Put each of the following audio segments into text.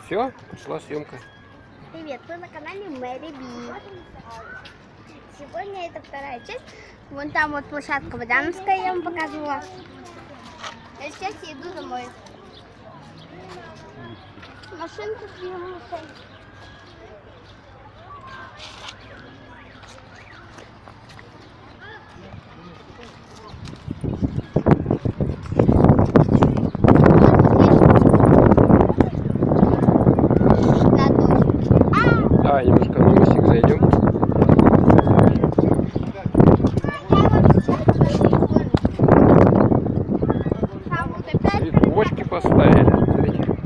Все, пошла съемка. Привет, вы на канале Мэри Би. Сегодня это вторая часть. Вон там вот площадка Богдановская, я вам показывала. А сейчас я иду домой. Машинку съемала. Давай немножко на мостик зайдем. Цветочки поставили. Смотрите,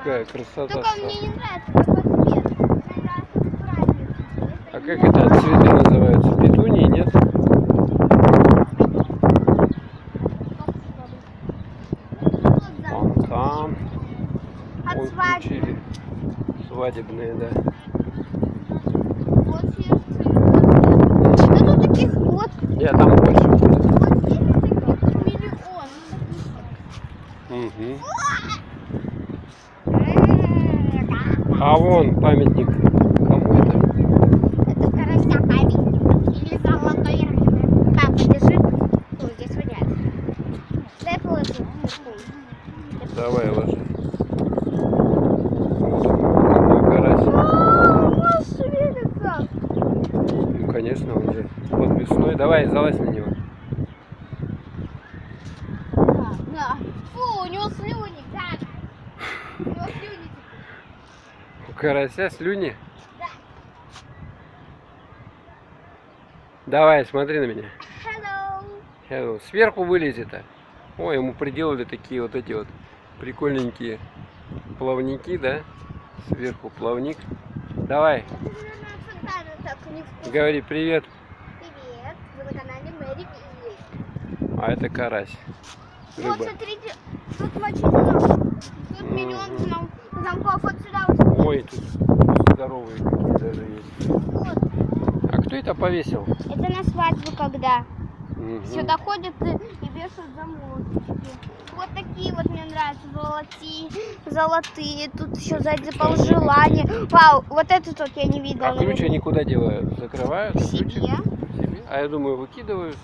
какая красота. Только мне не нравится такой цвет. Мне нравится праздник. А как это цветы называются? Петунии, нет? Вон там. Вон включили. Свадебные, да. Вот есть. Да тут таких вот. Я там больше будет. Вот здесь миллион. Угу. А вон памятник. Кому это? Это карася памятник. Или золотой рыбы. Папа, держи. Ой, здесь воняет. Дай положу. Давай, ложи. Какой карась. О, шевелится. Ну, конечно, он же подвесной. Давай, залазь на него. Да. Фу, у него слюни, как? У него слюни. У карася слюни. Да. Давай, смотри на меня. Hello. Сверху вылезет. Ой, ему приделали такие вот эти вот прикольненькие плавники, да? Сверху плавник. Давай, Это, наверное, фонтаны так невкусно. говори привет. Привет, вы на канале Мэри Би. А это карась. Вот, Рыба. смотрите, тут мочи. Тут миллион замков. Вот сюда вот. Ой, тут здоровые какие даже есть. Вот. А кто это повесил? Это на свадьбу когда. Мгм. Сюда ходят и вешают замочки. Вот такие вот мне нравятся, золотые. Тут еще сзади желания. Вау, вот этот вот я не видела. А ключ они куда девают? Закрывают? Себе. Ключик? Себе? А я думаю, выкидывают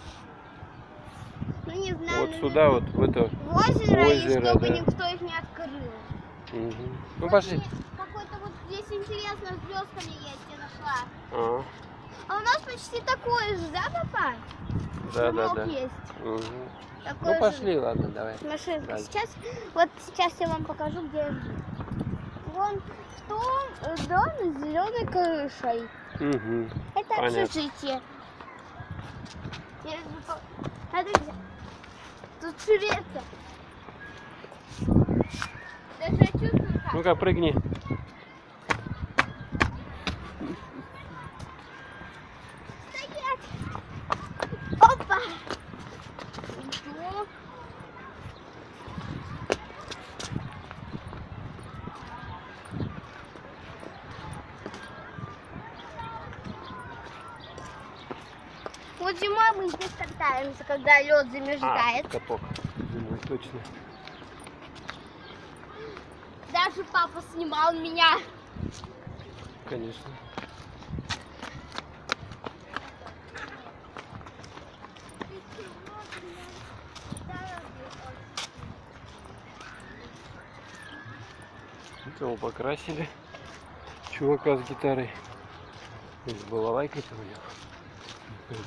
Ну не знаю. вот сюда, вот в это. В озеро, и озеро, чтобы да. никто их не открыл. Мгм. Ну Вот пошли. здесь какой-то вот здесь интересно с блестками есть, я нашла. А, А у нас почти такое же, да, папа? да, да, Замок да. есть. Мгм. Такой Ну же. пошли, ладно, давай. Машинка. Дальше. Сейчас я вам покажу, где я живу. Вон в том доме с зеленой крышей. Угу. Это Понятно. общежитие. Смотрите, тут шевелится. Даже я чувствую как. Ну-ка, прыгни. Стоять! Опа! Иду. Вот зимой мы здесь катаемся, когда лед замерзает. Каток. Зимой, точно. Даже папа снимал меня. Конечно. Вот его покрасили. Чувака с гитарой. Здесь балалайка у него.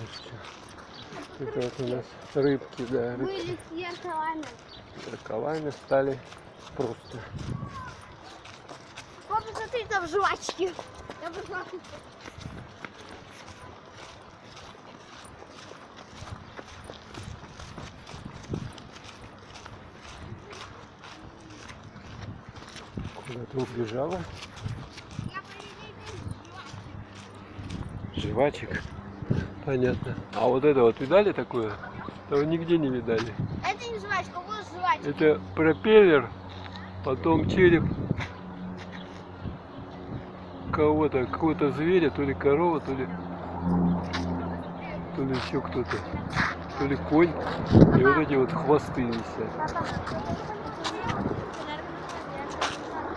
Это вот у нас рыбки, да, рыбки. Были с зеркалами. Зеркалами стали просто. Папа, смотри, там жвачки. Я пошла. Куда-то убежала. Я Жвачек. Понятно. А вот это вот видали такое? Того нигде не видали. Это не жвачка, вот жвачка. Это пропеллер, потом череп кого-то, какого-то зверя, то ли корова, то ли еще кто-то, то ли конь. И вот эти вот хвосты висят.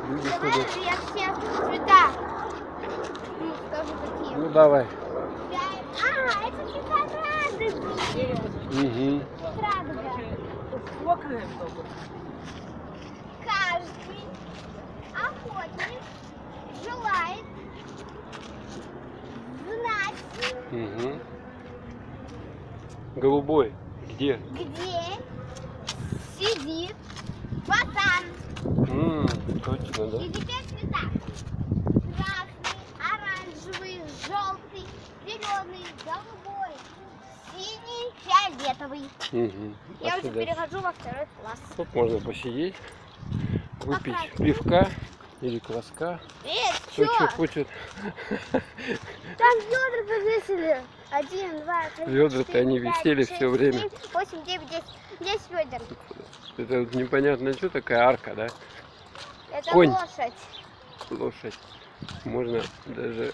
Люди Давай ходят. я все цвета. Ну, скажу какие. Ну давай. А, это цвета радуги. Угу. Радуга. Каждый охотник желает знать, Угу. Голубой. Где? где сидит пацан. Точно, да? И теперь цвета. Красный, оранжевый, желтый, зеленый, голубой, синий, фиолетовый. Угу. Я уже перехожу во второй класс. Тут можно посидеть, выпить Пока. пивка или кваска. Кто Что? что хочет. Там ведра повесили. 1, 2, 3, Ведра-то 4, они 5, висели 6, всё время. 7, 8, 9, 10. 10 ведер. Это вот непонятно, что такая арка, да? Это Конь. лошадь. Лошадь. Можно даже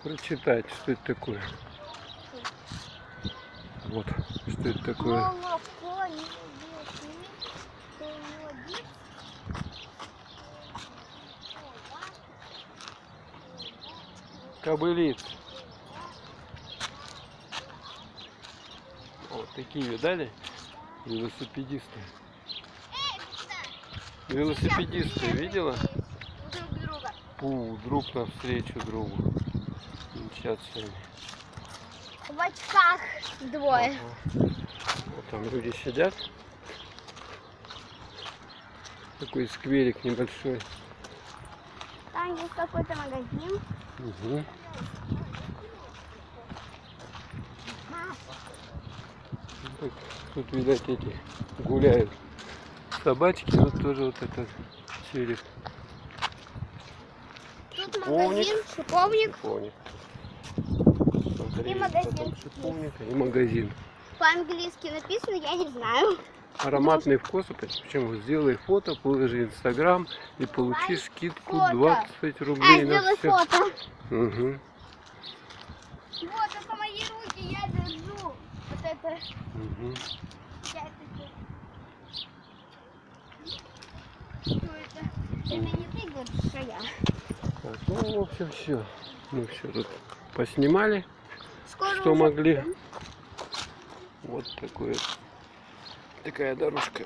прочитать, что это такое. Вот, что это такое. Молоко не весит. Кобылиц. Вот такие, видали? Велосипедисты. Велосипедисты, видела? Друг друга. Друг навстречу другу. Мчатся они. В очках двое. Ага. Вот там люди сидят. Такой скверик небольшой. Там есть какой-то магазин. Угу. Тут, видать, эти гуляют собачки. Вот тоже вот этот череп. Тут Шиповник. магазин, шиповник. Шиповник. Смотри, И магазин. потом шиповник и магазин. По-английски написано, я не знаю. Ароматный вкус. Причем сделай фото, положи в Инстаграм и получи скидку фото. 20 рублей на Сделай все. фото. Угу. Вот, это мои руки, я держу. Вот это. Угу. Я это... Что это? Это не ты говоришь, а я. Так, ну, в общем, все. Мы все тут поснимали, Скоро что уже могли. будем. Вот такая дорожка.